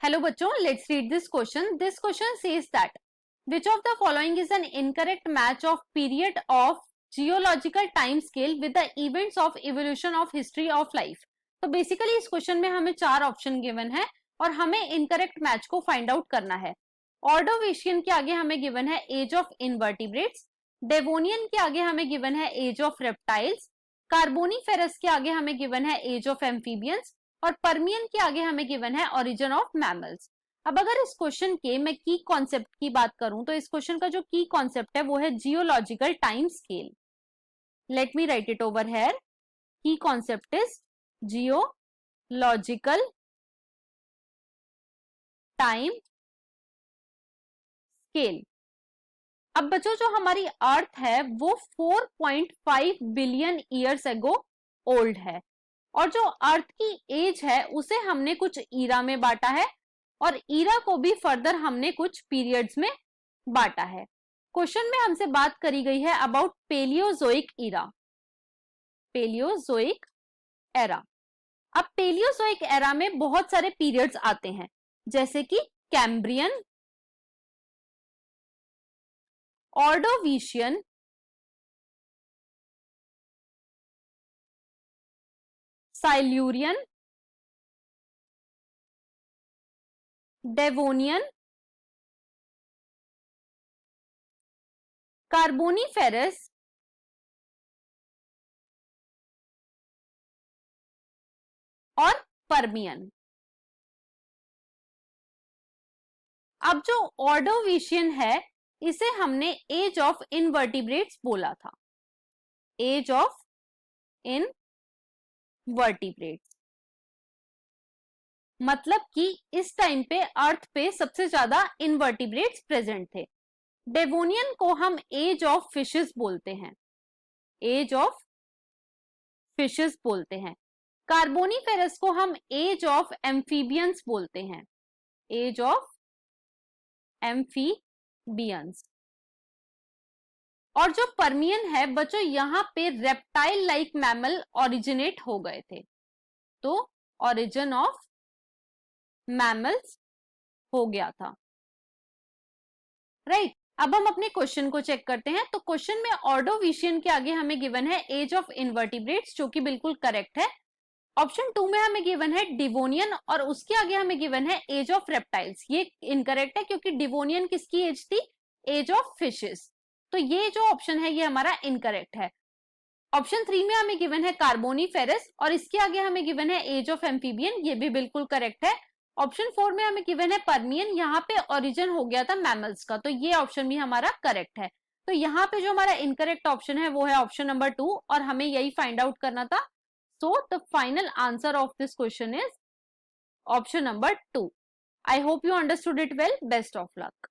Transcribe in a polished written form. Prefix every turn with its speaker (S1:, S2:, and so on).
S1: Hello बच्चों, let's read this question. This question says that which of the following is an incorrect match of period of geological time scale with the events of evolution of history of life. तो basically इस question में हमें चार option given है और हमें incorrect match को find out करना है. ऑर्डोवेशियन के आगे हमें गिवन है एज ऑफ इनवर्टिब्रेट्स, डेवोनियन के आगे हमें गिवन है एज ऑफ रेप्टाइल्स, कार्बोनीफेरस के आगे हमें गिवन है एज ऑफ एम्फीबियंस और पर्मियन के आगे हमें गिवन है ओरिजिन ऑफ मैमल्स. अब अगर इस क्वेश्चन के मैं की कॉन्सेप्ट की बात करूं तो इस क्वेश्चन का जो की कॉन्सेप्ट है वो है geological time scale. Let me write it over here. Key concept is geological time scale. अब बच्चों, जो हमारी अर्थ है वो 4.5 बिलियन ईयर्स एगो ओल्ड है और जो अर्थ की एज है उसे हमने कुछ ईरा में बांटा है और ईरा को भी फर्दर हमने कुछ पीरियड्स में बांटा है. क्वेश्चन में हमसे बात करी गई है about Paleozoic era, Paleozoic era. अब पेलियोजोइक एरा में बहुत सारे पीरियड्स आते हैं जैसे कि Cambrian, Ordovician, Silurian, Devonian, Carboniferous और पर्मियन. अब जो ऑर्डोविशियन है इसे हमने एज ऑफ इनवर्टिब्रेट्स बोला था, एज ऑफ इनवर्टिब्रेट्स. मतलब कि इस टाइम पे अर्थ पे सबसे ज्यादा इनवर्टिब्रेट्स प्रेजेंट थे. डेवोनियन को हम एज ऑफ फिशेस बोलते हैं, एज ऑफ फिशेस बोलते हैं. कार्बोनीफेरस को हम एज ऑफ एम्फीबियंस बोलते हैं, एज ऑफ एम्फीबियंस. और जो पर्मियन है बच्चों, यहां पे रेप्टाइल लाइक मैमल ओरिजिनेट हो गए थे, तो ओरिजिन ऑफ मैमल्स हो गया था. राइट. अब हम अपने क्वेश्चन को चेक करते हैं. तो क्वेश्चन में ऑर्डोविशियन के आगे हमें गिवन है एज ऑफ इनवर्टिब्रेट्स जो कि बिल्कुल करेक्ट है. ऑप्शन 2 में हमें गिवन है डिवोनियन और उसके आगे हमें गिवन है एज ऑफ रेप्टाइल्स. ये इनकरेक्ट है क्योंकि डिवोनियन किसकी एज थी? Age of fishes. तो ये जो ऑप्शन है ये हमारा इनकरेक्ट है. ऑप्शन 3 में हमें गिवन है कार्बोनीफेरस और इसके आगे हमें गिवन है एज ऑफ एम्फीबियन, ये भी बिल्कुल करेक्ट है. ऑप्शन 4 में हमें गिवन है पर्मियन, यहाँ पे ओरिजिन हो गया था मैमल्स का, तो ये ऑप्शन भी हमारा करेक्ट है. तो यहाँ पे जो हमारा इनकरेक्ट ऑप्शन है वो है ऑप्शन नंबर 2 और हमें यही फाइंड आउट करना था. So the final answer of this question is option number 2. I hope you understood it well. Best of luck.